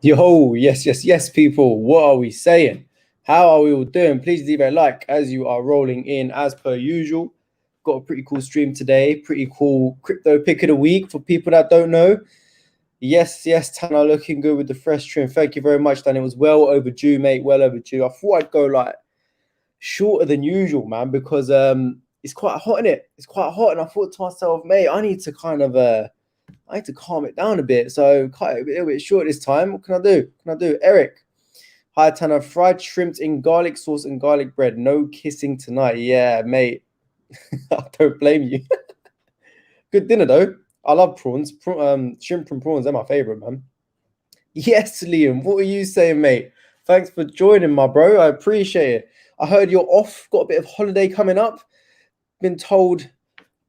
Yo, yes, people. What are we saying? How are we all doing? Please leave a like as you are rolling in as per usual. Got a pretty cool stream today. Pretty cool crypto pick of the week for people that don't know. Yes, Tana looking good with the fresh trim. Thank you very much, Dan. It was well overdue, mate. Well overdue. I thought I'd go like shorter than usual, man, because it's quite hot in it. It's quite hot, and I thought to myself, mate, I need to I need to calm it down a bit. So quite a little bit short this time. What can I do? What can I do? Eric. Hi, Tanner. Fried shrimps in garlic sauce and garlic bread. No kissing tonight. Yeah, mate. I don't blame you. Good dinner, though. I love prawns. Shrimp and prawns, they're my favorite, man. Yes, Liam. What are you saying, mate? Thanks for joining, my bro. I appreciate it. I heard you're off. Got a bit of holiday coming up. Been told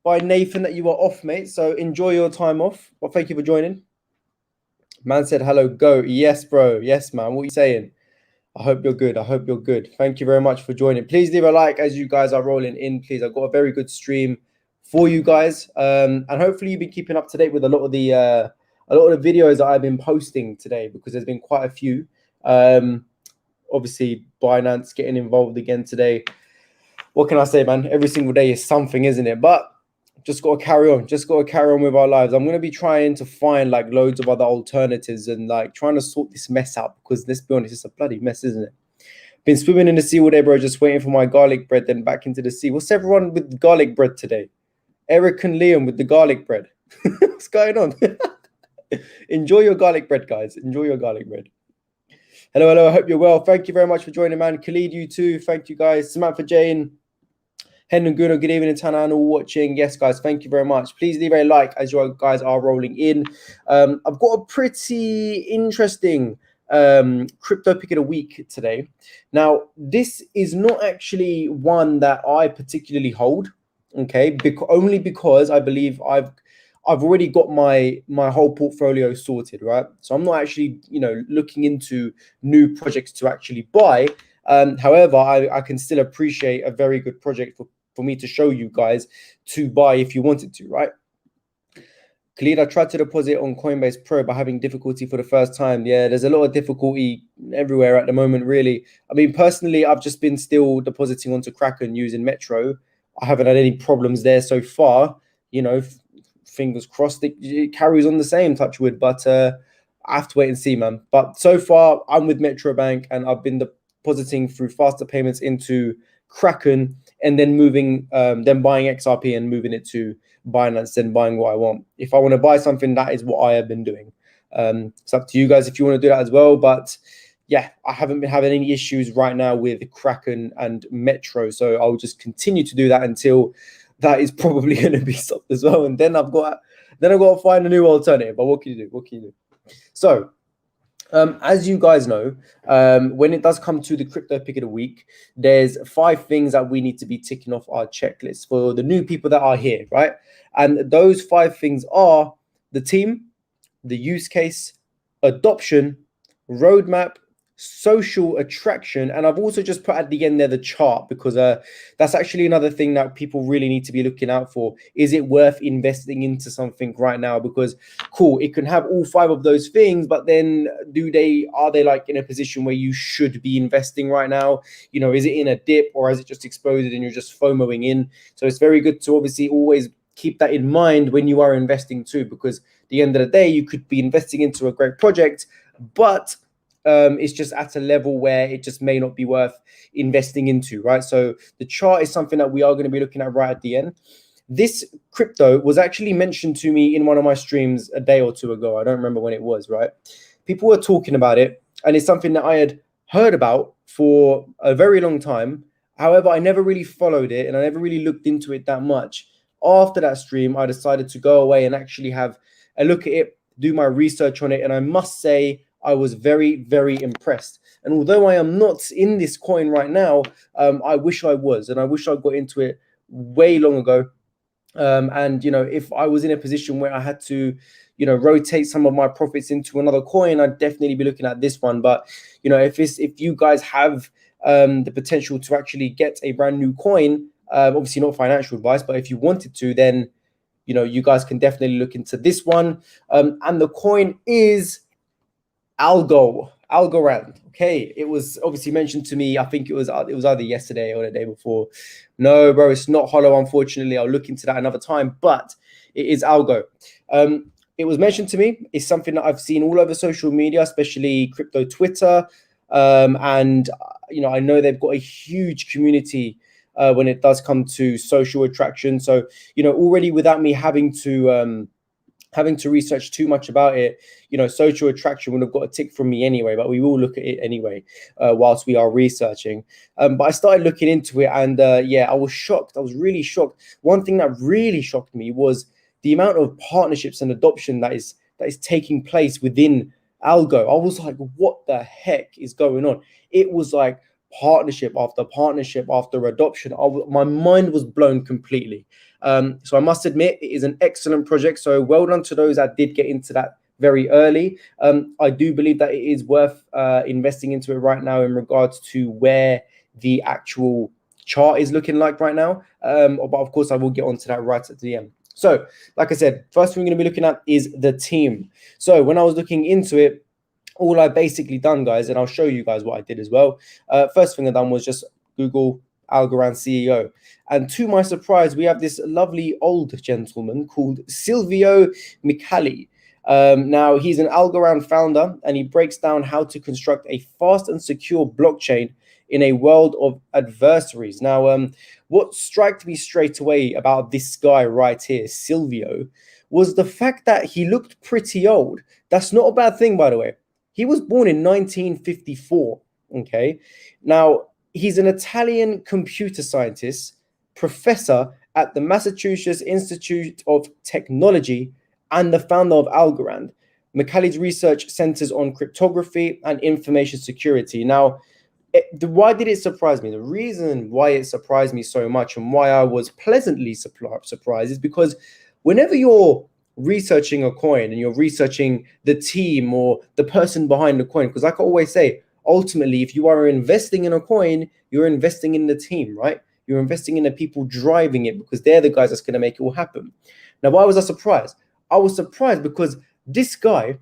by Nathan that you are off, mate. So enjoy your time off. Well, thank you for joining. Man said hello, go. Yes, bro. Yes, man. What are you saying? I hope you're good. I hope you're good. Thank you very much for joining. Please leave a like as you guys are rolling in, please. I've got a very good stream for you guys. And hopefully you've been keeping up to date with a lot of the videos that I've been posting today, because there's been quite a few. Obviously, Binance getting involved again today. What can I say, man? Every single day is something, isn't it? But just got to carry on. Just got to carry on with our lives. I'm going to be trying to find like loads of other alternatives and like trying to sort this mess out, because let's be honest, it's a bloody mess, isn't it? Been swimming in the sea all day, bro. Just waiting for my garlic bread, then back into the sea. What's everyone with garlic bread today? Eric and Liam with the garlic bread. What's going on? Enjoy your garlic bread, guys. Enjoy your garlic bread. Hello. I hope you're well. Thank you very much for joining, man. Khalid, you too. Thank you, guys. Samantha Jane. Hen Guno, good evening, Tana, and all watching. Yes, guys, thank you very much. Please leave a like as you guys are rolling in. I've got a pretty interesting crypto pick of the week today. Now, this is not actually one that I particularly hold, okay? Only because I believe I've already got my whole portfolio sorted, right? So I'm not actually, looking into new projects to actually buy. However, I can still appreciate a very good project for me to show you guys to buy if you wanted to, right? Khalid, I tried to deposit on Coinbase Pro by having difficulty for the first time. Yeah, there's a lot of difficulty everywhere at the moment, really. I mean, personally, I've just been still depositing onto Kraken using Metro. I haven't had any problems there so far. Fingers crossed it carries on the same, touch wood. But I have to wait and see, man. But so far, I'm with Metro Bank, and I've been depositing through faster payments into Kraken, and then then buying XRP and moving it to Binance, then buying what I want. If I want to buy something, that is what I have been doing. It's up to you guys if you want to do that as well. But yeah, I haven't been having any issues right now with Kraken and Metro, so I'll just continue to do that until that is probably going to be stopped as well. And then I've got to find a new alternative. But what can you do? What can you do? So, as you guys know, when it does come to the crypto pick of the week, there's 5 things that we need to be ticking off our checklist for the new people that are here, right? And those 5 things are the team, the use case, adoption, roadmap, social attraction, and I've also just put at the end there the chart, because that's actually another thing that people really need to be looking out for. Is it worth investing into something right now? Because cool, it can have all 5 of those things, but then are they like in a position where you should be investing right now? Is it in a dip, or is it just exploded and you're just FOMOing in? So it's very good to obviously always keep that in mind when you are investing too, because at the end of the day, you could be investing into a great project, but it's just at a level where it just may not be worth investing into, right? So the chart is something that we are going to be looking at right at the end. This crypto was actually mentioned to me in one of my streams a day or two ago. I don't remember when it was, right? People were talking about it, and it's something that I had heard about for a very long time. However, I never really followed it, and I never really looked into it that much. After that stream, I decided to go away and actually have a look at it, do my research on it, and I must say, I was very, very impressed. And although I am not in this coin right now, I wish I was, and I wish I got into it way long ago. And if I was in a position where I had to, rotate some of my profits into another coin, I'd definitely be looking at this one. But if you guys have the potential to actually get a brand new coin, obviously not financial advice, but if you wanted to, then you guys can definitely look into this one. And the coin is Algorand. Okay, it was obviously mentioned to me. I think it was either yesterday or the day before. No, bro, it's not Hollow. Unfortunately, I'll look into that another time. But it is Algo. It was mentioned to me. It's something that I've seen all over social media, especially crypto Twitter, and I know they've got a huge community when it does come to social attraction. So already without me having to research too much about it, social attraction would have got a tick from me anyway, but we will look at it anyway whilst we are researching. But I started looking into it, and yeah, I was shocked. I was really shocked. One thing that really shocked me was the amount of partnerships and adoption that is taking place within Algo. I was like, what the heck is going on? It was like partnership after adoption. My mind was blown completely. So I must admit, it is an excellent project. So well done to those that did get into that very early. I do believe that it is worth investing into it right now in regards to where the actual chart is looking like right now. But of course, I will get onto that right at the end. So, like I said, first thing we're going to be looking at is the team. So when I was looking into it, all I basically done, guys, and I'll show you guys what I did as well. First thing I done was just Google Algorand CEO. And to my surprise, we have this lovely old gentleman called Silvio Micali. Now, he's an Algorand founder, and he breaks down how to construct a fast and secure blockchain in a world of adversaries. Now, what struck me straight away about this guy right here, Silvio, was the fact that he looked pretty old. That's not a bad thing, by the way. He was born in 1954, okay? Now, he's an Italian computer scientist, professor at the Massachusetts Institute of Technology, and the founder of Algorand. Micali's research centers on cryptography and information security. Now, why did it surprise me? The reason why it surprised me so much and why I was pleasantly surprised is because whenever you're researching a coin and you're researching the team or the person behind the coin, because like I always say, ultimately, if you are investing in a coin, you're investing in the team, right? You're investing in the people driving it because they're the guys that's going to make it all happen. Now, why was I surprised? I was surprised because this guy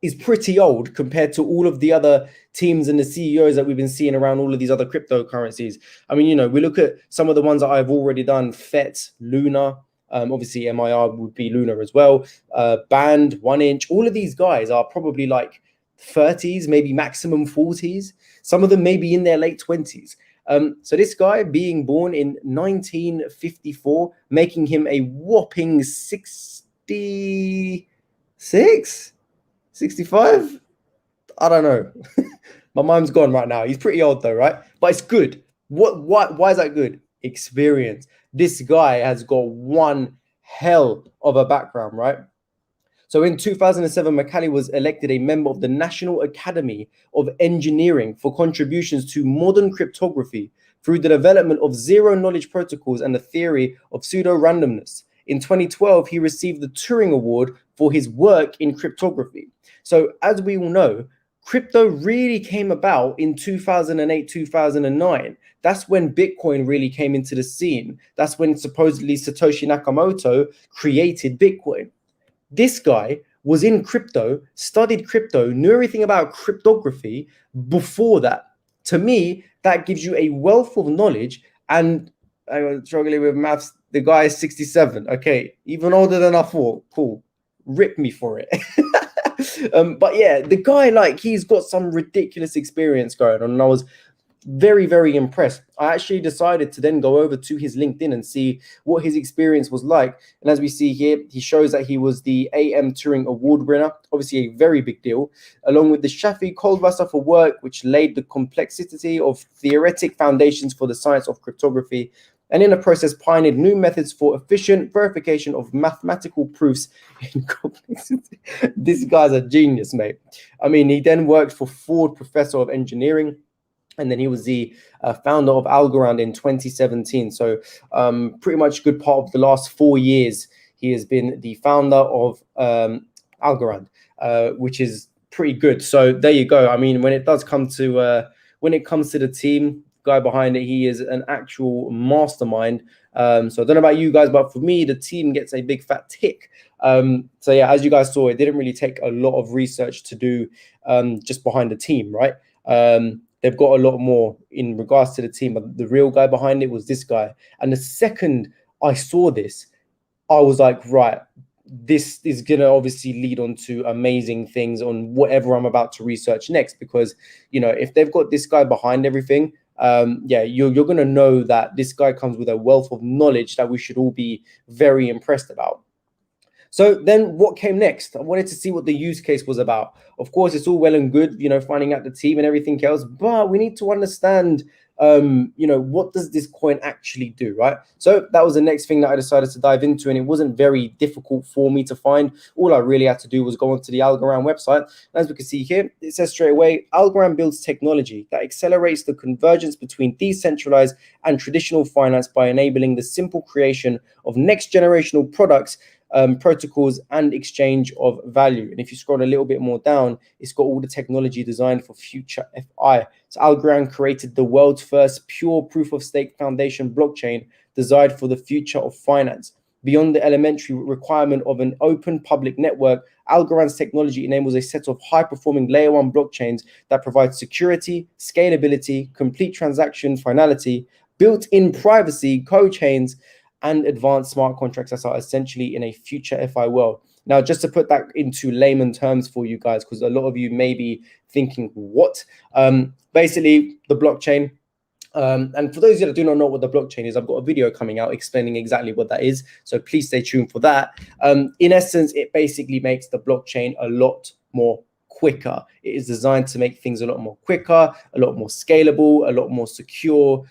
is pretty old compared to all of the other teams and the CEOs that we've been seeing around all of these other cryptocurrencies. I mean, we look at some of the ones that I've already done, FET, Luna, obviously MIR would be Luna as well, Band, 1inch, all of these guys are probably like 30s, maybe maximum 40s. Some of them may be in their late 20s. So this guy being born in 1954, making him a whopping 66? 65? I don't know. My mind's gone right now. He's pretty old though, right? But it's good. Why is that good? Experience. This guy has got one hell of a background, right? So in 2007, Micali was elected a member of the National Academy of Engineering for contributions to modern cryptography through the development of zero-knowledge protocols and the theory of pseudo-randomness. In 2012, he received the Turing Award for his work in cryptography. So as we all know, crypto really came about in 2008, 2009. That's when Bitcoin really came into the scene. That's when supposedly Satoshi Nakamoto created Bitcoin. This guy was in crypto, studied crypto, knew everything about cryptography before that. To me, that gives you a wealth of knowledge. And I'm struggling with maths. The guy is 67. Okay, even older than I thought. Cool. Rip me for it. But yeah, the guy, like, he's got some ridiculous experience going on. And I was very, very impressed. I actually decided to then go over to his LinkedIn and see what his experience was like. And as we see here, he shows that he was the AM Turing Award winner, obviously a very big deal, along with the Shafi Goldwasser for work, which laid the complexity of theoretic foundations for the science of cryptography, and in the process pioneered new methods for efficient verification of mathematical proofs in complexity. This guy's a genius, mate. I mean, he then worked for Ford Professor of Engineering, and then he was the founder of Algorand in 2017. So pretty much a good part of the last 4 years, he has been the founder of Algorand, which is pretty good. So there you go. I mean, when it does come to the team, guy behind it. He is an actual mastermind. So I don't know about you guys, but for me, the team gets a big fat tick. So yeah, as you guys saw, it didn't really take a lot of research to do just behind the team, right? They've got a lot more in regards to the team, but the real guy behind it was this guy. And the second I saw this, I was like, right, this is going to obviously lead on to amazing things on whatever I'm about to research next. Because, you know, if they've got this guy behind everything, yeah, you're going to know that this guy comes with a wealth of knowledge that we should all be very impressed about. So then what came next? I wanted to see what the use case was about. Of course, it's all well and good, you know, finding out the team and everything else, but we need to understand, you know, what does this coin actually do, right? So that was the next thing that I decided to dive into, and it wasn't very difficult for me to find. All I really had to do was go onto the Algorand website. As we can see here, it says straight away, Algorand builds technology that accelerates the convergence between decentralized and traditional finance by enabling the simple creation of next generational products, protocols, and exchange of value. And if you scroll a little bit more down, it's got all the technology designed for future FI. So Algorand created the world's first pure proof of stake foundation blockchain designed for the future of finance. Beyond the elementary requirement of an open public network, Algorand's technology enables a set of high-performing layer 1 blockchains that provide security, scalability, complete transaction finality, built-in privacy, co-chains, and advanced smart contracts that are essentially in a future FI world. Now, just to put that into layman terms for you guys, because a lot of you may be thinking, what? Basically, the blockchain, and for those of you that do not know what the blockchain is, I've got a video coming out explaining exactly what that is. So please stay tuned for that. In essence, it basically makes the blockchain a lot more quicker. It is designed to make things a lot more quicker, a lot more scalable, a lot more secure.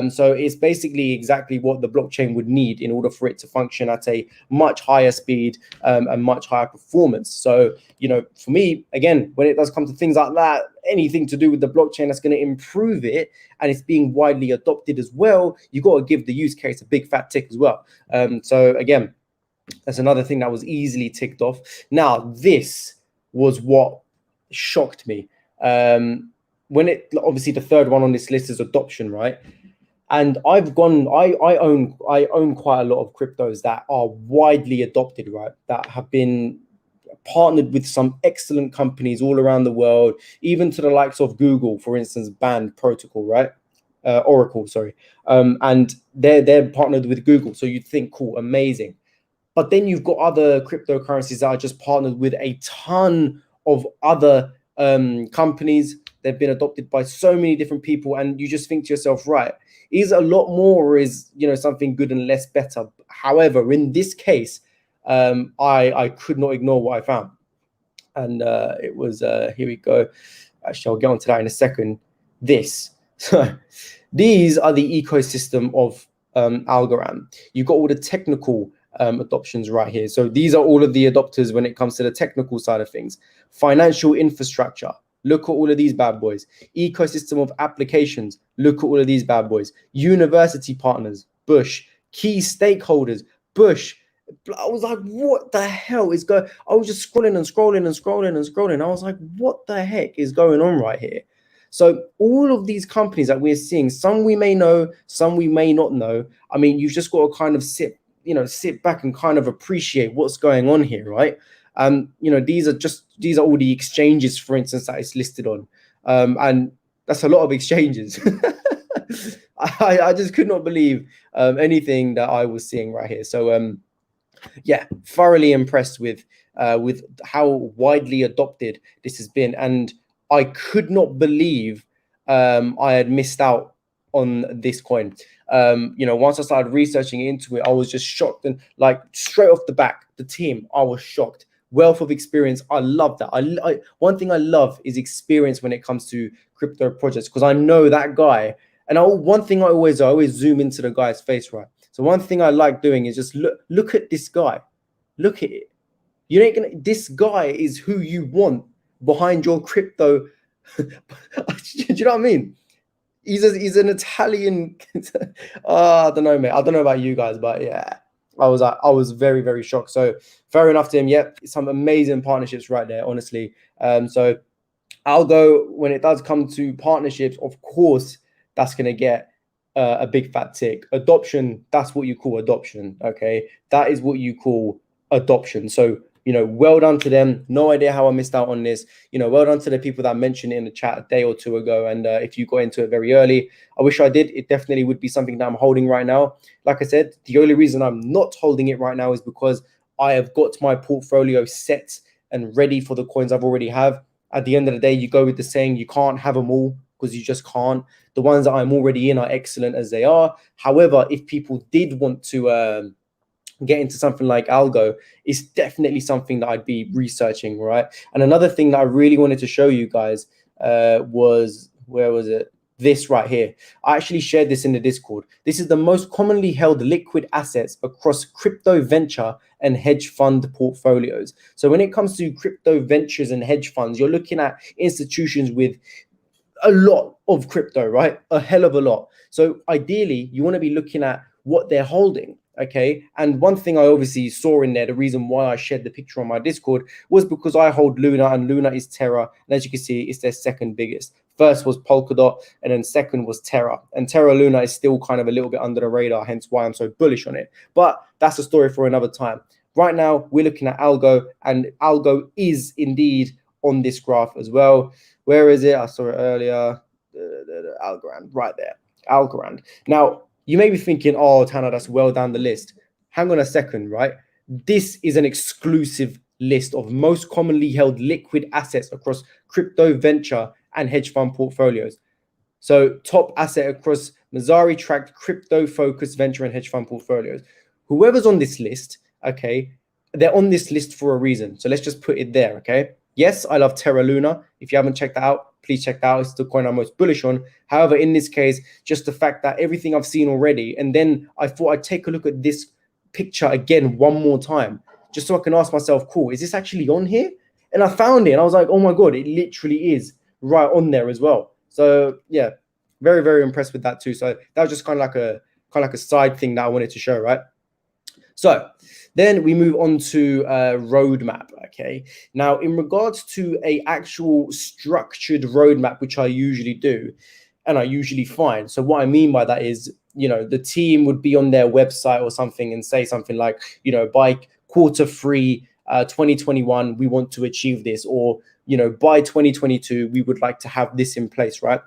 So it's basically exactly what the blockchain would need in order for it to function at a much higher speed and much higher performance. So, you know, for me, again, when it does come to things like that, anything to do with the blockchain that's going to improve it and it's being widely adopted as well, you got to give the use case a big fat tick as well. So again, that's another thing that was easily ticked off. Now, this was what shocked me. When it obviously the third one on this list is adoption, right? And I own quite a lot of cryptos that are widely adopted, right? That have been partnered with some excellent companies all around the world, even to the likes of Google, for instance, banned protocol, right? Oracle, sorry. And they're partnered with Google. So you'd think, cool, amazing. But then you've got other cryptocurrencies that are just partnered with a ton of other companies. They've been adopted by so many different people, and you just think to yourself, right, is a lot more, or is, you know, something good and less better? However, in this case, I could not ignore what I found, and it was here we go. Actually, I'll get onto that in a second. These are the ecosystem of Algorand. You've got all the technical adoptions right here. So these are all of the adopters when it comes to the technical side of things. Financial infrastructure. Look at all of these bad boys. Ecosystem of applications. Look at all of these bad boys. University partners. Bush. Key stakeholders. Bush. I was like, what the hell is going? I was just scrolling and scrolling and scrolling and scrolling. I was like, what the heck is going on right here? So all of these companies that we're seeing, some we may know, some we may not know. I mean, you've just got to kind of sit back and kind of appreciate what's going on here, right? You know, these are all the exchanges, for instance, that it's listed on, and that's a lot of exchanges. I just could not believe anything that I was seeing right here. So yeah, thoroughly impressed with how widely adopted this has been, and I could not believe I had missed out on this coin. You know, once I started researching into it, I was just shocked, and like straight off the back, the team, I was shocked. Wealth of experience, I love that. One thing I love is experience when it comes to crypto projects, because I know that guy. And one thing I always zoom into the guy's face, right? So one thing I like doing is just look at this guy. Look at it. You ain't gonna. This guy is who you want behind your crypto. Do you know what I mean? He's an Italian. I don't know, mate. I don't know about you guys, but yeah, I was very, very shocked. So fair enough to him. Yep, some amazing partnerships right there, honestly. So I'll go when it does come to partnerships. Of course, that's going to get a big fat tick. Adoption, that's what you call adoption. Okay, that is what you call adoption. So, well done to them. No idea how I missed out on this. Well done to the people that mentioned it in the chat a day or two ago. And if you got into it very early, I wish I did. It definitely would be something that I'm holding right now. Like I said, the only reason I'm not holding it right now is because I have got my portfolio set and ready for the coins I've already have. At the end of the day, you go with the saying, you can't have them all, because you just can't. The ones that I'm already in are excellent as they are. However, if people did want to get into something like algo, it's definitely something that I'd be researching, right? And another thing that I really wanted to show you guys was, where was it? This right here. I actually shared this in the Discord. This is the most commonly held liquid assets across crypto venture and hedge fund portfolios. So when it comes to crypto ventures and hedge funds, you're looking at institutions with a lot of crypto, right? A hell of a lot. So ideally, you want to be looking at what they're holding. Okay. And one thing I obviously saw in there, the reason why I shared the picture on my Discord was because I hold Luna, and Luna is Terra. And as you can see, it's their second biggest. First was Polkadot, and then second was Terra. And Terra Luna is still kind of a little bit under the radar, hence why I'm so bullish on it. But that's a story for another time. Right now, we're looking at Algo, and Algo is indeed on this graph as well. Where is it? I saw it earlier. Algorand, right there. Algorand. Now, you may be thinking, oh, Tanner, that's well down the list. Hang on a second, right? This is an exclusive list of most commonly held liquid assets across crypto, venture, and hedge fund portfolios. So top asset across Mazari tracked crypto-focused venture and hedge fund portfolios. Whoever's on this list, okay, they're on this list for a reason. So let's just put it there, okay? Yes, I love Terra Luna. If you haven't checked that out, please check that out. It's the coin I'm most bullish on. However, in this case, just the fact that everything I've seen already, and then I thought I'd take a look at this picture again one more time, just so I can ask myself, cool, is this actually on here? And I found it, and I was like, oh my God, it literally is right on there as well. So yeah, very, very impressed with that too. So that was just kind of like a side thing that I wanted to show, right? So then we move on to roadmap. Okay. Now, in regards to a actual structured roadmap, which I usually do, and I usually find. So what I mean by that is, the team would be on their website or something and say something like, by Q3 2021, we want to achieve this, or by 2022, we would like to have this in place, right?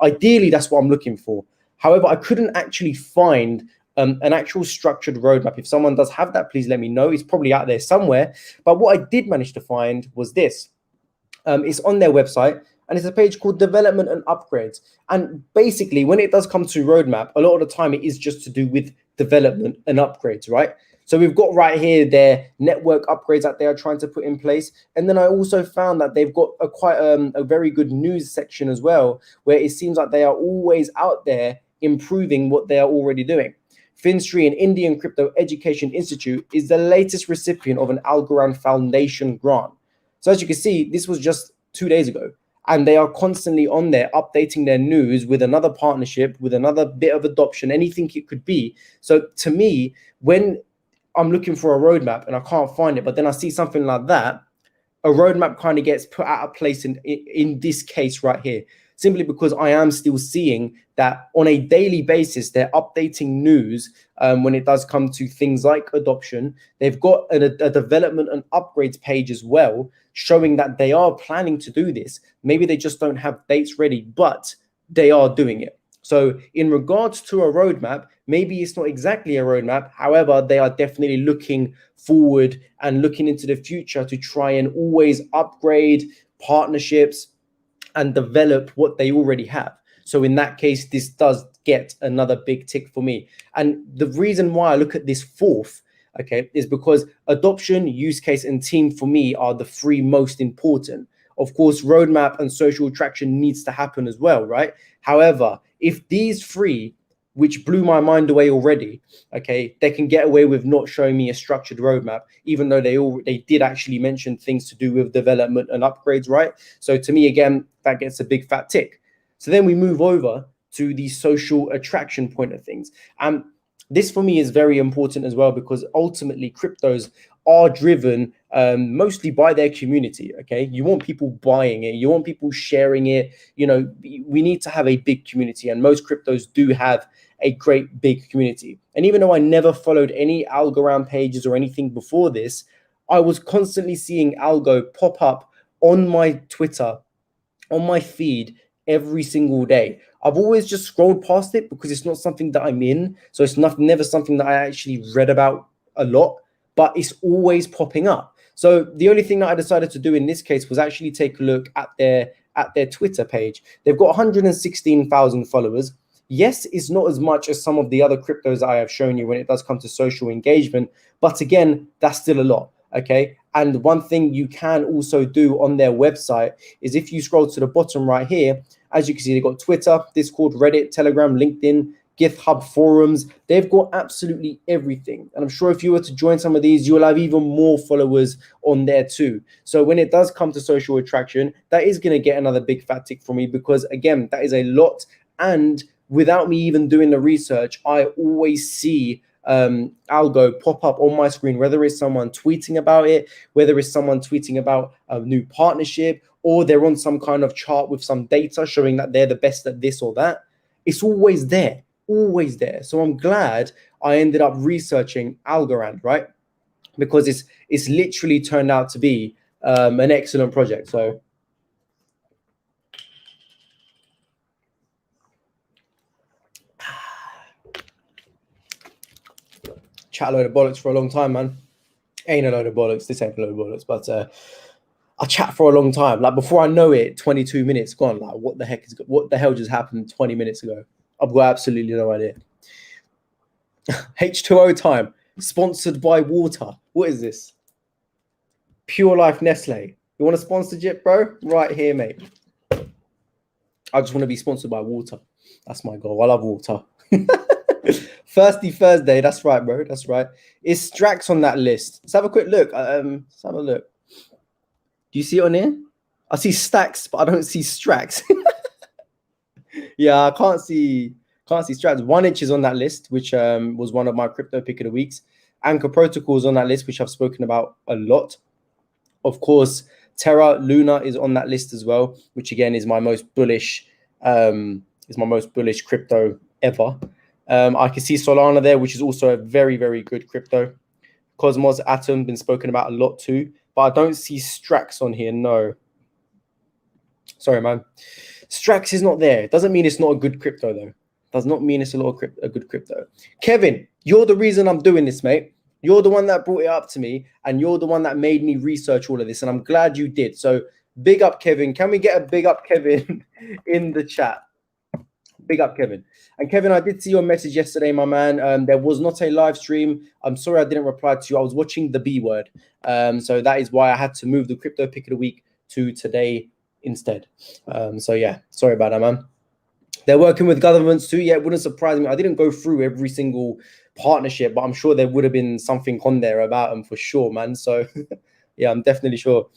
Ideally, that's what I'm looking for. However, I couldn't actually find an actual structured roadmap. If someone does have that, please let me know. It's probably out there somewhere. But what I did manage to find was this. It's on their website, and it's a page called Development and Upgrades. And basically, when it does come to roadmap, a lot of the time it is just to do with development and upgrades, right? So we've got right here their network upgrades that they are trying to put in place. And then I also found that they've got a very good news section as well, where it seems like they are always out there improving what they are already doing. Finstri, an Indian crypto education institute, is the latest recipient of an Algorand Foundation grant. So as you can see, this was just 2 days ago, and they are constantly on there updating their news with another partnership, with another bit of adoption, anything it could be. So to me, when I'm looking for a roadmap and I can't find it, but then I see something like that, a roadmap kind of gets put out of place in this case right here, simply because I am still seeing that on a daily basis, they're updating news when it does come to things like adoption. They've got a development and upgrades page as well, showing that they are planning to do this. Maybe they just don't have dates ready, but they are doing it. So in regards to a roadmap, maybe it's not exactly a roadmap. However, they are definitely looking forward and looking into the future to try and always upgrade partnerships and develop what they already have. So in that case, this does get another big tick for me. And the reason why I look at this fourth, okay, is because adoption, use case, and team for me are the three most important. Of course, roadmap and social traction needs to happen as well, right? However, if these three, which blew my mind away already, okay, they can get away with not showing me a structured roadmap, even though they did actually mention things to do with development and upgrades, right? So to me, again, that gets a big fat tick. So then we move over to the social attraction point of things. This for me is very important as well, because ultimately cryptos are driven mostly by their community. Okay, you want people buying it, you want people sharing it. You know, we need to have a big community, and most cryptos do have a great big community. And even though I never followed any Algorand pages or anything before this, I was constantly seeing Algo pop up on my Twitter, on my feed every single day. I've always just scrolled past it because it's not something that I'm in. So it's never something that I actually read about a lot, but it's always popping up. So the only thing that I decided to do in this case was actually take a look at their Twitter page. They've got 116,000 followers. Yes, it's not as much as some of the other cryptos I have shown you when it does come to social engagement, but again, that's still a lot. Okay. And one thing you can also do on their website is if you scroll to the bottom right here, as you can see, they've got Twitter, Discord, Reddit, Telegram, LinkedIn, GitHub forums. They've got absolutely everything. And I'm sure if you were to join some of these, you'll have even more followers on there too. So when it does come to social attraction, that is going to get another big fat tick for me because, again, that is a lot. And without me even doing the research, I always see Algo pop up on my screen, whether it's someone tweeting about it, whether it's someone tweeting about a new partnership, or they're on some kind of chart with some data showing that they're the best at this or that. It's always there, always there. So I'm glad I ended up researching Algorand, right? Because it's literally turned out to be an excellent project. So chat a load of bollocks for a long time, man. Ain't a load of bollocks. This ain't a load of bollocks, but I chat for a long time. Like before I know it, 22 minutes gone. Like what the hell just happened 20 minutes ago? I've got absolutely no idea. H2O time, sponsored by water. What is this? Pure Life Nestle. You want to sponsor Jip, bro? Right here, mate. I just want to be sponsored by water. That's my goal. I love water. Thirsty Thursday. That's right, bro. That's right. Is Strax on that list? Let's have a quick look. Let's have a look. Do you see it on here? I see Stacks, but I don't see Strax. Yeah, I can't see Strax. 1inch is on that list, which was one of my crypto pick of the weeks. Anchor Protocol is on that list, which I've spoken about a lot. Of course, Terra Luna is on that list as well, which again is my most bullish crypto ever. I can see Solana there, which is also a very, very good crypto. Cosmos Atom been spoken about a lot too, but I don't see Strax on here. No, sorry, man. Strax is not there. Doesn't mean it's not a good crypto though. Does not mean it's a good crypto. Kevin, you're the reason I'm doing this, mate. You're the one that brought it up to me, and you're the one that made me research all of this, and I'm glad you did. So big up, Kevin. Can we get a big up, Kevin, in the chat? Big up, Kevin. And Kevin, I did see your message yesterday, my man. There was not a live stream. I'm sorry I didn't reply to you. I was watching the B word. So that is why I had to move the crypto pick of the week to today instead. So yeah, sorry about that, man. They're working with governments too. Yeah, it wouldn't surprise me. I didn't go through every single partnership, but I'm sure there would have been something on there about them for sure, man. So yeah, I'm definitely sure.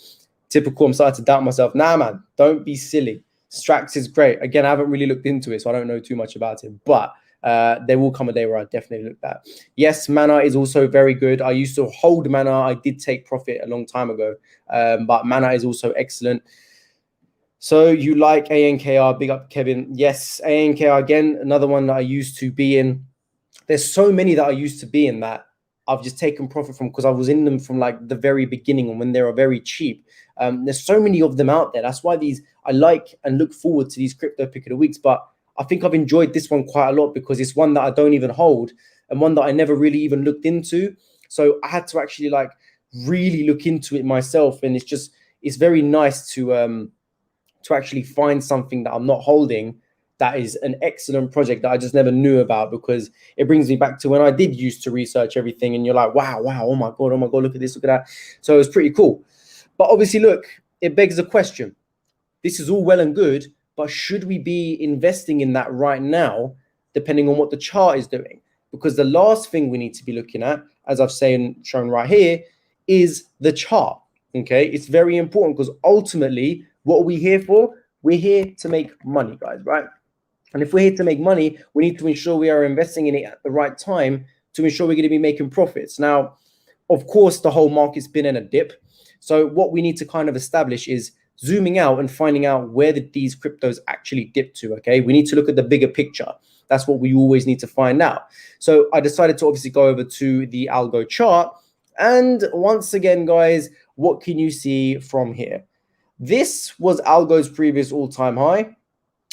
Typical, I'm starting to doubt myself. Nah, man, don't be silly. Strax is great. Again, I haven't really looked into it, so I don't know too much about it. But there will come a day where I definitely look at. Yes, Mana is also very good. I used to hold Mana. I did take profit a long time ago, but Mana is also excellent. So you like ANKR, big up, Kevin. Yes, ANKR, again, another one that I used to be in. There's so many that I used to be in that I've just taken profit from because I was in them from like the very beginning and when they were very cheap. There's so many of them out there. That's why I like and look forward to these crypto pick of the weeks. But I think I've enjoyed this one quite a lot because it's one that I don't even hold and one that I never really even looked into. So I had to actually like really look into it myself. And it's very nice to actually find something that I'm not holding that is an excellent project that I just never knew about, because it brings me back to when I did used to research everything and you're like, wow, oh my God, look at this, look at that. So it's pretty cool. But obviously, look, it begs the question. This is all well and good, but should we be investing in that right now, depending on what the chart is doing? Because the last thing we need to be looking at, as I've shown right here, is the chart. Okay, it's very important because ultimately, what are we here for? We're here to make money, guys, right? And if we're here to make money, we need to ensure we are investing in it at the right time to ensure we're going to be making profits. Now, of course, the whole market's been in a dip. So what we need to kind of establish is zooming out and finding out where did these cryptos actually dip to. Okay, we need to look at the bigger picture. That's what we always need to find out. So I decided to obviously go over to the algo chart. And once again, guys, what can you see from here? This was algo's previous all-time high.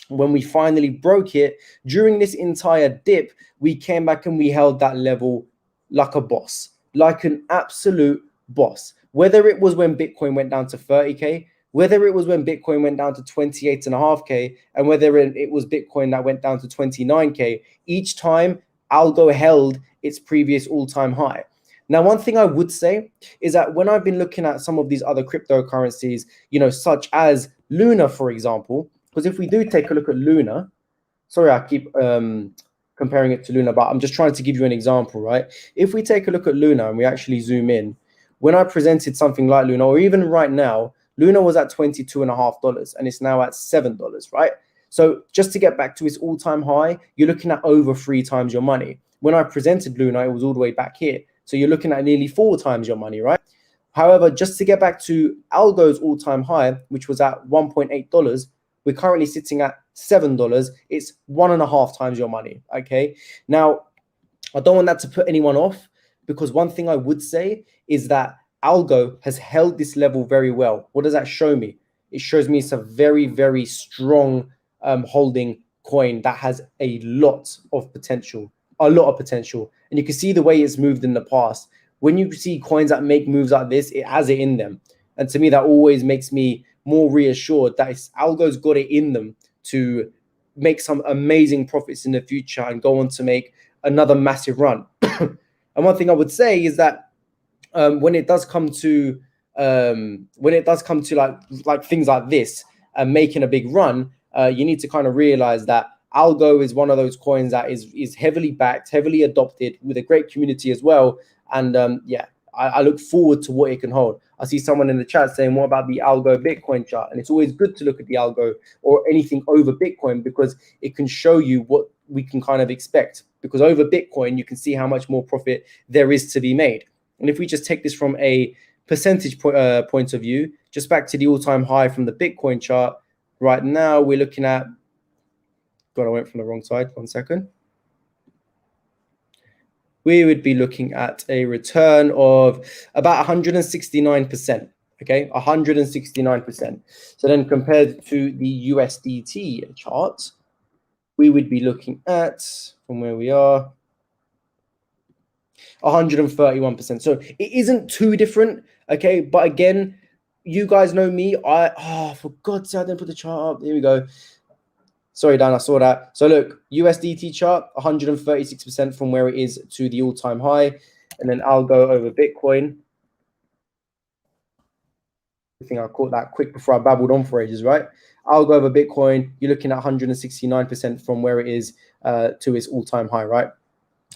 When we finally broke it, during this entire dip, we came back and we held that level like a boss, like an absolute boss. Whether it was when Bitcoin went down to 30K, whether it was when Bitcoin went down to 28.5K, and whether it was Bitcoin that went down to 29K, each time Algo held its previous all-time high. Now, one thing I would say is that when I've been looking at some of these other cryptocurrencies, such as Luna, for example, because if we do take a look at Luna, sorry, I keep comparing it to Luna, but I'm just trying to give you an example, right? If we take a look at Luna and we actually zoom in, when I presented something like Luna, or even right now, Luna was at $22.50 and it's now at $7, right? So just to get back to its all-time high, you're looking at over 3 times your money. When I presented Luna, it was all the way back here. So you're looking at nearly 4 times your money, right? However, just to get back to Algo's all-time high, which was at $1.8, we're currently sitting at $7. It's 1.5 times your money. Okay. Now, I don't want that to put anyone off, because one thing I would say is that Algo has held this level very well. What does that show me? It shows me it's a very, very strong holding coin that has a lot of potential. And you can see the way it's moved in the past. When you see coins that make moves like this, it has it in them. And to me, that always makes me more reassured that Algo's got it in them to make some amazing profits in the future and go on to make another massive run. And one thing I would say is that when it does come to like things like this and making a big run, you need to kind of realize that Algo is one of those coins that is heavily backed, heavily adopted, with a great community as well. And I look forward to what it can hold. I see someone in the chat saying, what about the Algo Bitcoin chart? And it's always good to look at the Algo or anything over Bitcoin, because it can show you what we can kind of expect. Because over Bitcoin, you can see how much more profit there is to be made. And if we just take this from a percentage point of view, just back to the all-time high from the Bitcoin chart, right now we're looking at, God, I went from the wrong side, 1 second. We would be looking at a return of about 169%. Okay, 169%. So then compared to the USDT chart, we would be looking at, from where we are, 131%. So it isn't too different. Okay, but again, you guys know me. For God's sake, I didn't put the chart up. Here we go. Sorry, Dan, I saw that. So look, USDT chart, 136% from where it is to the all-time high. And then I'll go over Bitcoin. I think I caught that quick before I babbled on for ages, right? I'll go over Bitcoin. You're looking at 169% from where it is to its all-time high, right?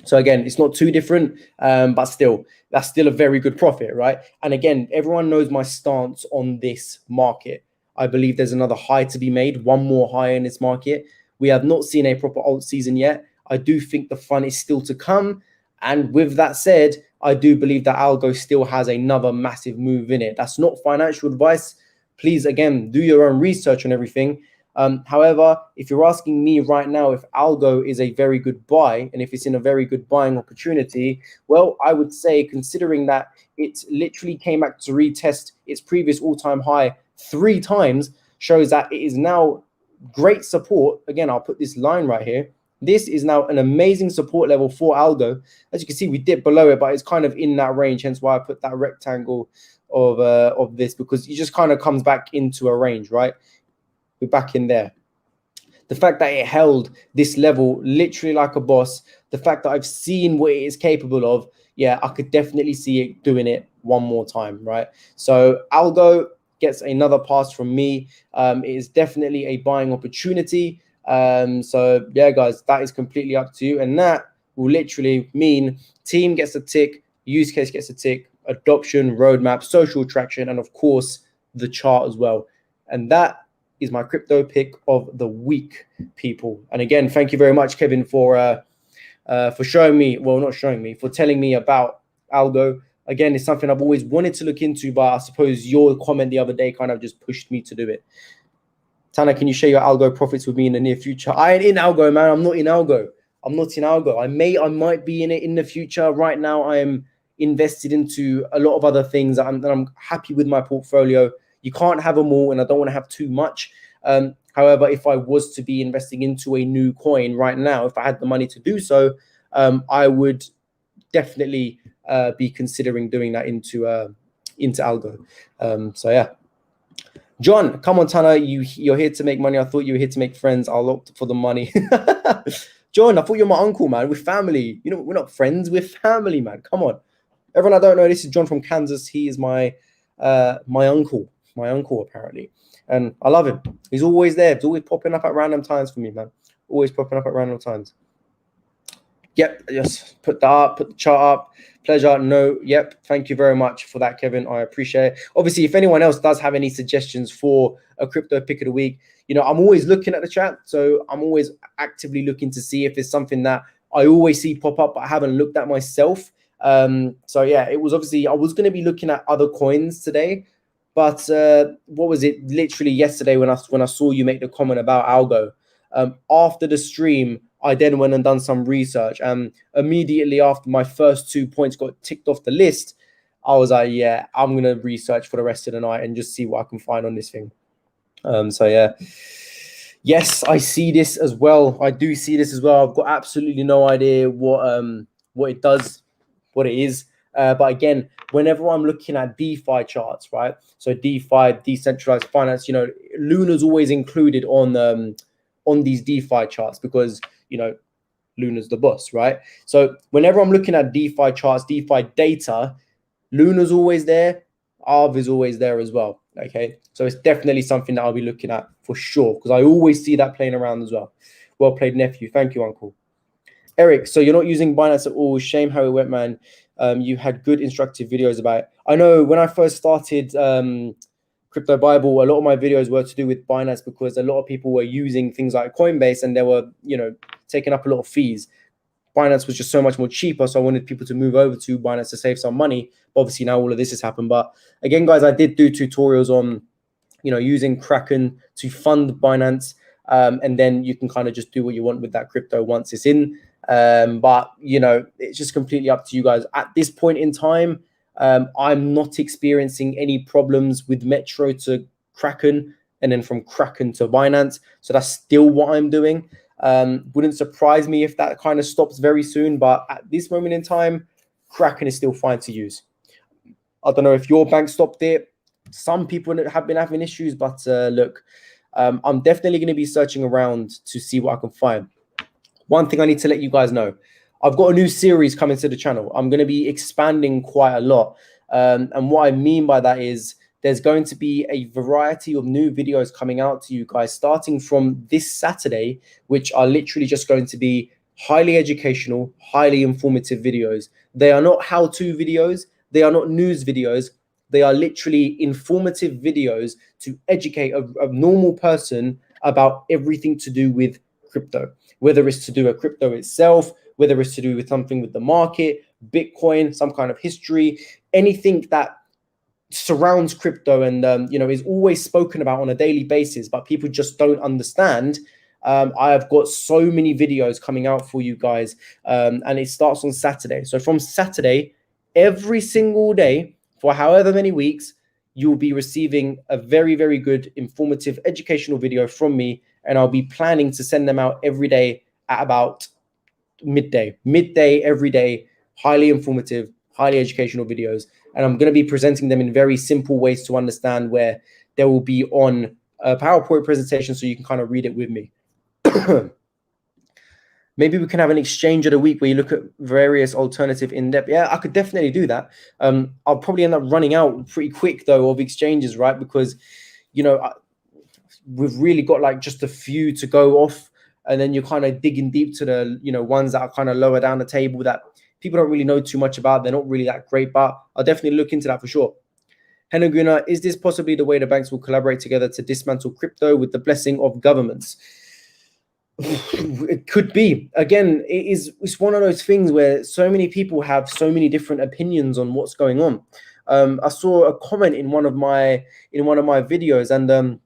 So again, it's not too different, but still, that's still a very good profit, right? And again, everyone knows my stance on this market. I believe there's another high to be made, one more high in this market. We have not seen a proper alt season yet. I do think the fun is still to come. And with that said, I do believe that Algo still has another massive move in it. That's not financial advice. Please, again, do your own research on everything. However, if you're asking me right now if Algo is a very good buy and if it's in a very good buying opportunity, well, I would say, considering that it literally came back to retest its previous all-time high 3 times, shows that it is now great support. Again, I'll put this line right here. This is now an amazing support level for Algo. As you can see, we dipped below it, but it's kind of in that range. Hence why I put that rectangle of this, because it just kind of comes back into a range, right? We're back in there. The fact that it held this level literally like a boss, the fact that I've seen what it is capable of, yeah, I could definitely see it doing it one more time, right? So Algo gets another pass from me. It is definitely a buying opportunity. So yeah, guys, that is completely up to you. And that will literally mean team gets a tick, use case gets a tick, adoption, roadmap, social traction, and of course, the chart as well. And that is my crypto pick of the week, people. And again, thank you very much, Kevin, for showing me, well, not showing me, for telling me about Algo. again, it's something I've always wanted to look into, but I suppose your comment the other day kind of just pushed me to do it. Tana, can you share your algo profits with me in the near future? I ain't in algo, man. I'm not in algo. I might be in it in the future. Right now, I am invested into a lot of other things, and I'm happy with my portfolio. You can't have them all, and I don't want to have too much. However, if I was to be investing into a new coin right now, if I had the money to do so, I would definitely be considering doing that into algo. So yeah. John, come on, Tana, you're here to make money. I thought you were here to make friends. I'll opt for the money. John, I thought you're my uncle, man. We're family. You know, we're not friends. We're family, man. Come on. Everyone I don't know, this is John from Kansas. He is my uncle. My uncle, apparently. And I love him. He's always there. He's always popping up at random times for me, man. Always popping up at random times. Yep, just put that up, put the chart up. Pleasure. No, yep. Thank you very much for that, Kevin. I appreciate it. Obviously, if anyone else does have any suggestions for a crypto pick of the week, you know, I'm always looking at the chat. So I'm always actively looking to see if it's something that I always see pop up, but I haven't looked at myself. So yeah, it was obviously, I was going to be looking at other coins today, but what was it? Literally yesterday when I saw you make the comment about algo, after the stream, I then went and done some research. Immediately after my first 2 points got ticked off the list, I was like, yeah, I'm going to research for the rest of the night and just see what I can find on this thing. So yeah, yes, I see this as well. I do see this as well. I've got absolutely no idea what it does, what it is. But again, whenever I'm looking at DeFi charts, right? So DeFi, decentralized finance, you know, Luna's always included on these DeFi charts because, you know, Luna's the boss, right? So whenever I'm looking at DeFi charts, DeFi data, Luna's always there. Arv is always there as well. Okay, so it's definitely something that I'll be looking at for sure because I always see that playing around as well. Well played, nephew. Thank you, uncle. Eric, so you're not using Binance at all. Shame how it went, man. You had good instructive videos about it. I know when I first started Crypto Bible, a lot of my videos were to do with Binance because a lot of people were using things like Coinbase and they were, you know, taking up a lot of fees. Binance was just so much more cheaper, so I wanted people to move over to Binance to save some money. Obviously, now all of this has happened. But again, guys, I did do tutorials on, you know, using Kraken to fund Binance, and then you can kind of just do what you want with that crypto once it's in. But, you know, it's just completely up to you guys. At this point in time, I'm not experiencing any problems with Metro to Kraken and then from Kraken to Binance. So that's still what I'm doing. Wouldn't surprise me if that kind of stops very soon, but at this moment in time, Kraken is still fine to use. I don't know if your bank stopped it. Some people have been having issues, but look, I'm definitely going to be searching around to see what I can find. One thing I need to let you guys know, I've got a new series coming to the channel. I'm going to be expanding quite a lot. And what I mean by that is there's going to be a variety of new videos coming out to you guys starting from this Saturday, which are literally just going to be highly educational, highly informative videos. They are not how-to videos. They are not news videos. They are literally informative videos to educate a normal person about everything to do with crypto, whether it's to do with crypto itself, whether it's to do with something with the market, Bitcoin, some kind of history, anything that surrounds crypto and you know, is always spoken about on a daily basis, but people just don't understand. I have got so many videos coming out for you guys, and it starts on Saturday. So from Saturday, every single day for however many weeks, you'll be receiving a very, very good, informative, educational video from me, and I'll be planning to send them out every day at about midday every day. Highly informative, highly educational videos, and I'm going to be presenting them in very simple ways to understand, where they will be on a PowerPoint presentation so you can kind of read it with me. Maybe we can have an exchange of the week where you look at various alternative in-depth. Yeah, I could definitely do that. I'll probably end up running out pretty quick though of exchanges, right? Because, you know, we've really got like just a few to go off, and then you're kind of digging deep to the, you know, ones that are kind of lower down the table that people don't really know too much about. They're not really that great, but I'll definitely look into that for sure. Henaguna, is this possibly the way the banks will collaborate together to dismantle crypto with the blessing of governments? It could be. Again, it's one of those things where so many people have so many different opinions on what's going on. I saw a comment in one of my videos, and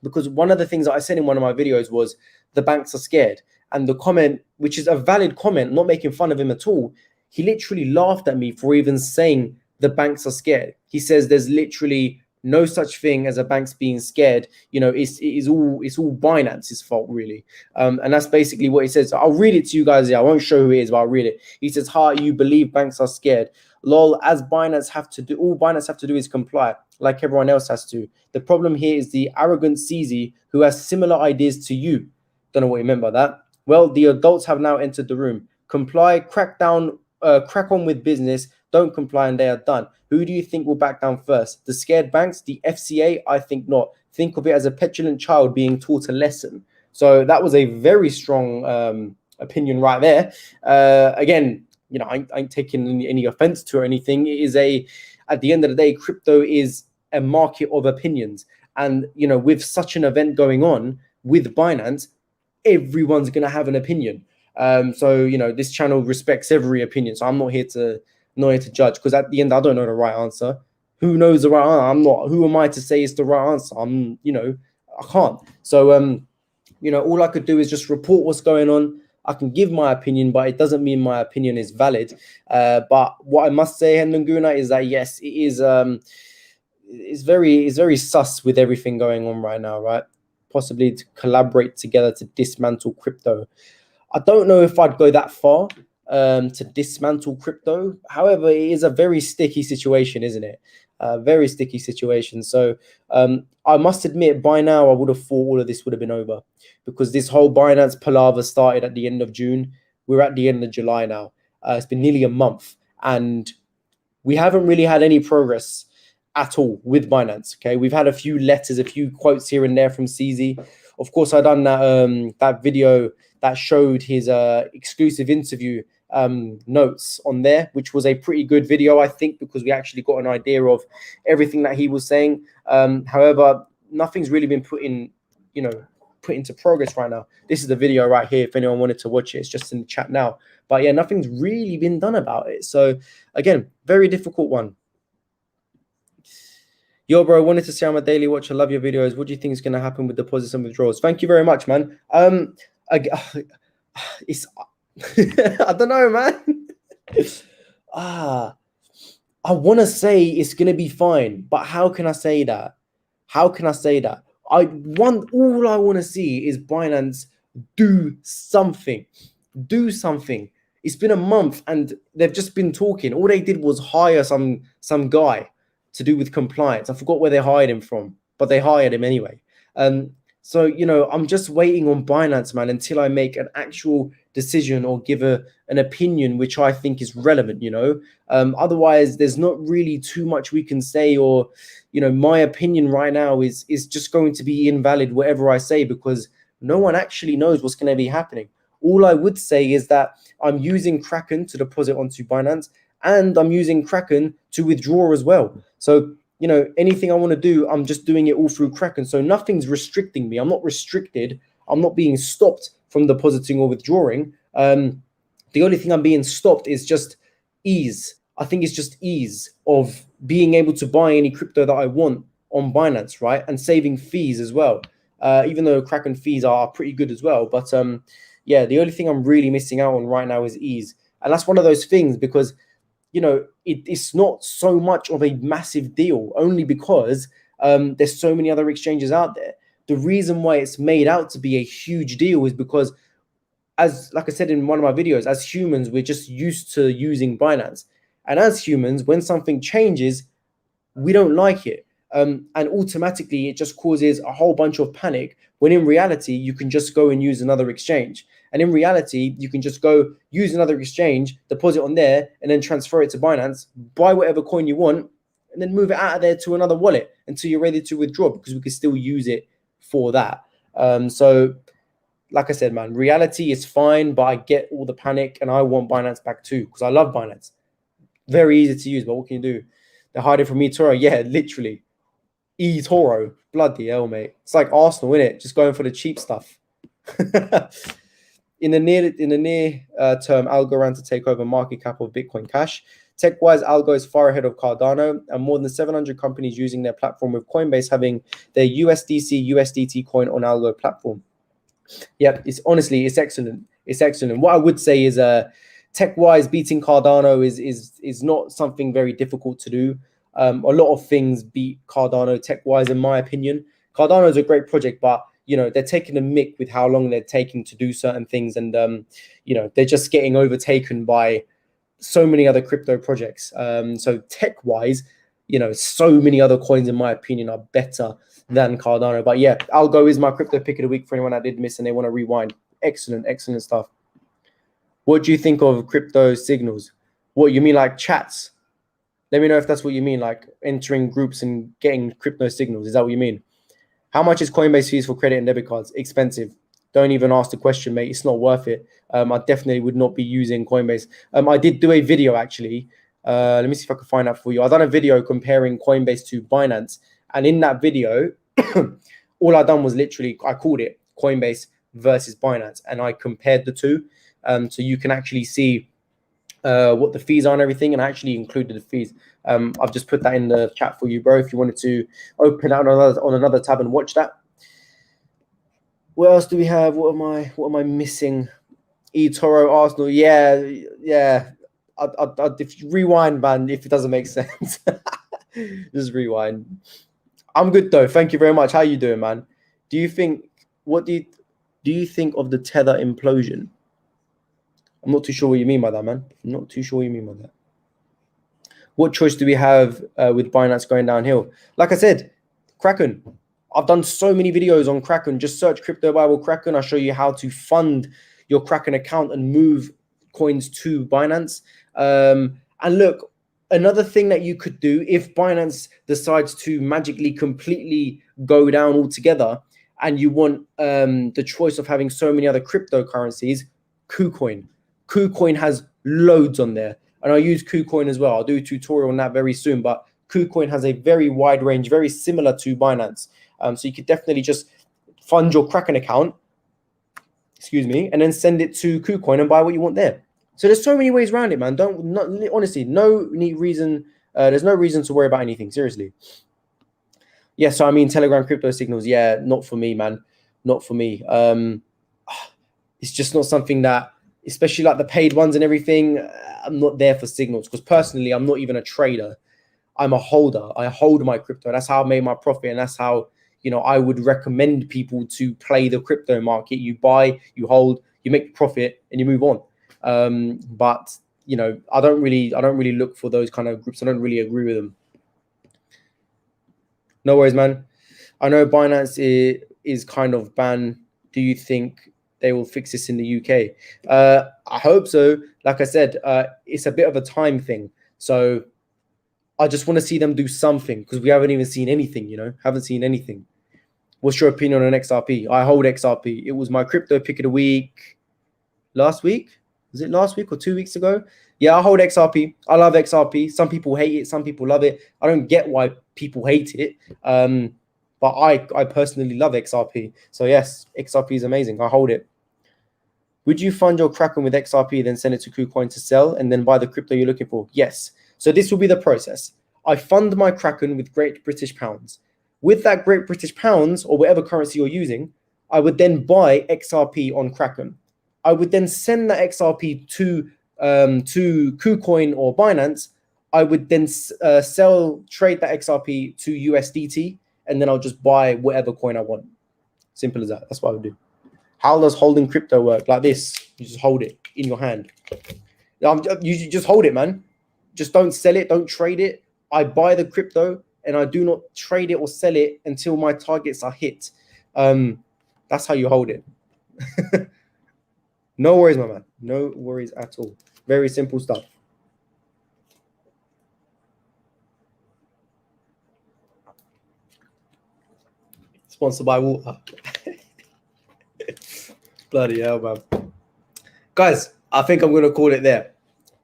because one of the things that I said in one of my videos was the banks are scared. And the comment, which is a valid comment, not making fun of him at all, he literally laughed at me for even saying the banks are scared. He says there's literally no such thing as a bank's being scared. You know, it's all Binance's fault, really. And that's basically what he says. I'll read it to you guys. Yeah, I won't show who it is, but I'll read it. He says, "Ha, you believe banks are scared? Lol, as Binance have to do, all Binance have to do is comply, like everyone else has to. The problem here is the arrogant CZ who has similar ideas to you." Don't know what you meant by that. Well, the adults have now entered the room. Comply, crack down, crack on with business. Don't comply and they are done. Who do you think will back down first? The scared banks, the FCA? I think not. Think of it as a petulant child being taught a lesson. So that was a very strong opinion right there. Again, you know, I ain't taking any offense to or anything. It is at the end of the day, crypto is a market of opinions. And, you know, with such an event going on with Binance, everyone's going to have an opinion. So, you know, this channel respects every opinion. So I'm not here to judge, because at the end, I don't know the right answer. Who knows the right answer? I'm not. Who am I to say it's the right answer? I can't. So, you know, all I could do is just report what's going on. I can give my opinion, but it doesn't mean my opinion is valid. But what I must say, Hendonguna, is that yes, it is. It's very sus with everything going on right now, right? Possibly to collaborate together to dismantle crypto. I don't know if I'd go that far to dismantle crypto. However, it is a very sticky situation, isn't it? A very sticky situation. So I must admit, by now I would have thought all of this would have been over, because this whole Binance palaver started at the end of June. We're at the end of July now. It's been nearly a month, and we haven't really had any progress at all with Binance. Okay, we've had a few letters, a few quotes here and there from CZ. Of course, I done that video that showed his exclusive interview notes on there, which was a pretty good video, I think, because we actually got an idea of everything that he was saying. However, nothing's really been put into progress right now. This is the video right here. If anyone wanted to watch it, it's just in the chat now. But yeah, nothing's really been done about it. So again, very difficult one. Yo, bro, wanted to say I'm a daily watcher. Love your videos. What do you think is going to happen with deposits and withdrawals? Thank you very much, man. It's I don't know, man. I want to say it's going to be fine, but how can I say that? How can I say that? All I want to see is Binance do something. Do something. It's been a month and they've just been talking. All they did was hire some guy to do with compliance. I forgot where they hired him from, but they hired him anyway. So, you know, I'm just waiting on Binance, man, until I make an actual decision or give an opinion which I think is relevant, you know. Otherwise, there's not really too much we can say, or, you know, my opinion right now is just going to be invalid, whatever I say, because no one actually knows what's going to be happening. All I would say is that I'm using Kraken to deposit onto Binance, and I'm using Kraken to withdraw as well. So, you know, anything I want to do, I'm just doing it all through Kraken. So nothing's restricting me. I'm not restricted. I'm not being stopped from depositing or withdrawing. The only thing I'm being stopped is just ease. I think it's just ease of being able to buy any crypto that I want on Binance, right? And saving fees as well. Even though Kraken fees are pretty good as well. But yeah, the only thing I'm really missing out on right now is ease. And that's one of those things, because you know, it's not so much of a massive deal, only because there's so many other exchanges out there. The reason why it's made out to be a huge deal is because, like I said in one of my videos, as humans, we're just used to using Binance. And as humans, when something changes, we don't like it. And automatically it just causes a whole bunch of panic, when in reality, you can just go and use another exchange. And in reality, you can just go use another exchange, deposit on there, and then transfer it to Binance, buy whatever coin you want, and then move it out of there to another wallet until you're ready to withdraw, because we can still use it for that. So like I said, man, reality is fine, but I get all the panic and I want Binance back too, because I love Binance. Very easy to use, but what can you do? They're hiding from eToro. Yeah, literally. eToro. Bloody hell, mate. It's like Arsenal, innit? Just going for the cheap stuff. In the near term, Algo ran to take over market cap of Bitcoin Cash. Tech-wise, Algo is far ahead of Cardano, and more than 700 companies using their platform, with Coinbase having their USDT coin on Algo platform. Yeah, it's excellent. It's excellent. What I would say is, tech-wise, beating Cardano is not something very difficult to do. A lot of things beat Cardano tech-wise, in my opinion. Cardano is a great project, but they're taking a mick with how long they're taking to do certain things, and they're just getting overtaken by so many other crypto projects. So tech-wise, so many other coins, in my opinion, are better than Cardano. But yeah, Algo is my crypto pick of the week for anyone that did miss and they want to rewind. Excellent stuff. What do you think of crypto signals? What you mean, like chats? Let me know if that's what you mean, like entering groups and getting crypto signals. Is that what you mean? How much is Coinbase fees for credit and debit cards? Expensive. Don't even ask the question, mate. It's not worth it. I definitely would not be using Coinbase. I did do a video, actually. Let me see if I can find that for you. I've done a video comparing Coinbase to Binance. And in that video, all I done was literally, I called it Coinbase versus Binance. And I compared the two. So you can actually see what the fees are and everything. And I actually included the fees. I've just put that in the chat for you, bro, if you wanted to open out on another tab and watch that. What else do we have? What am I missing? eToro, Arsenal. Yeah. If you rewind, man, if it doesn't make sense, just rewind. I'm good though. Thank you very much. How you doing, man? Do you think of the Tether implosion? I'm not too sure what you mean by that, man. I'm not too sure what you mean by that. What choice do we have with Binance going downhill? Like I said, Kraken. I've done so many videos on Kraken. Just search Crypto Bible Kraken. I'll show you how to fund your Kraken account and move coins to Binance. And look, another thing that you could do if Binance decides to magically completely go down altogether and you want the choice of having so many other cryptocurrencies, KuCoin. KuCoin has loads on there. And I use KuCoin as well. I'll do a tutorial on that very soon. But KuCoin has a very wide range, very similar to Binance. So you could definitely just fund your Kraken account, and then send it to KuCoin and buy what you want there. So there's so many ways around it, man. Honestly, there's no reason to worry about anything, seriously. Yeah, so I mean, Telegram crypto signals, yeah, not for me, man. Not for me. It's just not something that, especially like the paid ones and everything, I'm not there for signals, because personally, I'm not even a trader. I'm a holder. I hold my crypto. That's how I made my profit, and that's how I would recommend people to play the crypto market. You buy, you hold, you make profit, and you move on. But I don't really look for those kind of groups. I don't really agree with them. No worries, man. I know Binance is kind of banned. Do you think they will fix this in the UK? I hope so. Like I said, it's a bit of a time thing. So I just want to see them do something, because we haven't even seen anything, haven't seen anything. What's your opinion on XRP? I hold XRP. It was my crypto pick of the week last week. Was it last week or 2 weeks ago? Yeah, I hold XRP. I love XRP. Some people hate it. Some people love it. I don't get why people hate it. But I personally love XRP. So yes, XRP is amazing. I hold it. Would you fund your Kraken with XRP, then send it to KuCoin to sell, and then buy the crypto you're looking for? Yes. So this will be the process. I fund my Kraken with Great British Pounds. With that Great British Pounds, or whatever currency you're using, I would then buy XRP on Kraken. I would then send that XRP to KuCoin or Binance. I would then trade that XRP to USDT, and then I'll just buy whatever coin I want. Simple as that. That's what I would do. How does holding crypto work? Like this. You just hold it in your hand. You just hold it, man. Just don't sell it. Don't trade it. I buy the crypto, and I do not trade it or sell it until my targets are hit. That's how you hold it. No worries, my man. No worries at all. Very simple stuff. Sponsored by water. Bloody hell, man. Guys, I think I'm going to call it there.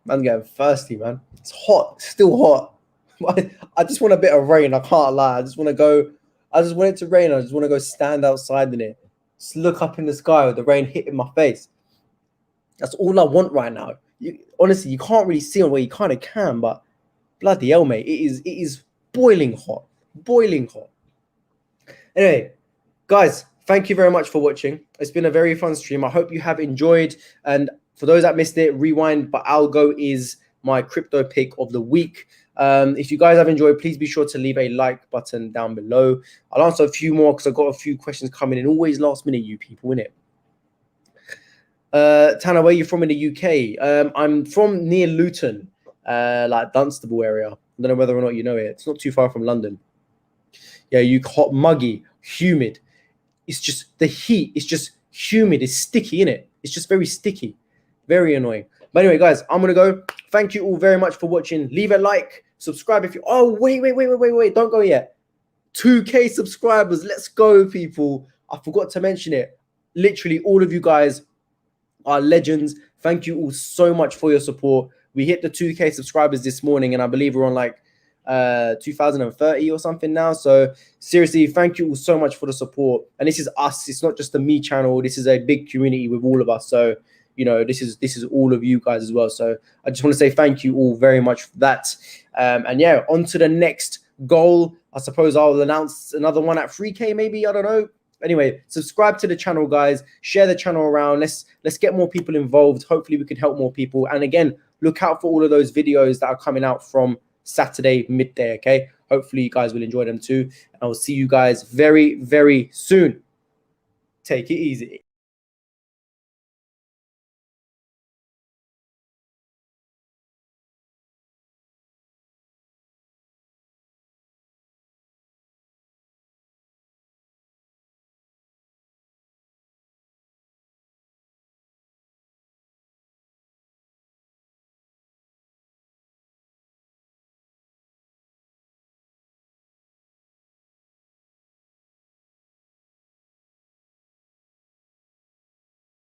I'm getting thirsty, man. It's hot. Still hot. I just want a bit of rain. I can't lie. I just want it to rain. I just want to go stand outside in it. Just look up in the sky with the rain hitting my face. That's all I want right now. Honestly, you can't really see on where you kind of can, but bloody hell, mate, it is boiling hot. Boiling hot. Anyway, guys, thank you very much for watching. It's been a very fun stream. I hope you have enjoyed. And for those that missed it, rewind, but algo is my crypto pick of the week. If you guys have enjoyed, please be sure to leave a like button down below. I'll answer a few more because I've got a few questions coming in. Always last minute, you people, innit? Tanner, where are you from in the UK? I'm from near Luton, like Dunstable area. I don't know whether or not you know it. It's not too far from London. Yeah, you hot, muggy, humid. It's just the heat. It's just humid. It's sticky, innit? It's just very sticky. Very annoying. But anyway, guys, I'm going to go. Thank you all very much for watching. Leave a like. Subscribe if you... Oh, wait. Don't go yet. 2K subscribers. Let's go, people. I forgot to mention it. Literally, all of you guys are legends. Thank you all so much for your support. We hit the 2K subscribers this morning, and I believe we're on like 2030 or something now. So seriously, thank you all so much for the support. And this is us. It's not just a me channel. This is a big community with all of us. So you know, this is all of you guys as well. So I just want to say thank you all very much for that. And yeah, on to the next goal. I suppose I'll announce another one at 3K maybe. I don't know. Anyway, subscribe to the channel, guys. Share the channel around. Let's get more people involved. Hopefully we can help more people. And again, look out for all of those videos that are coming out from Saturday midday. Okay, hopefully you guys will enjoy them too. And I will see you guys very, very soon. Take it easy.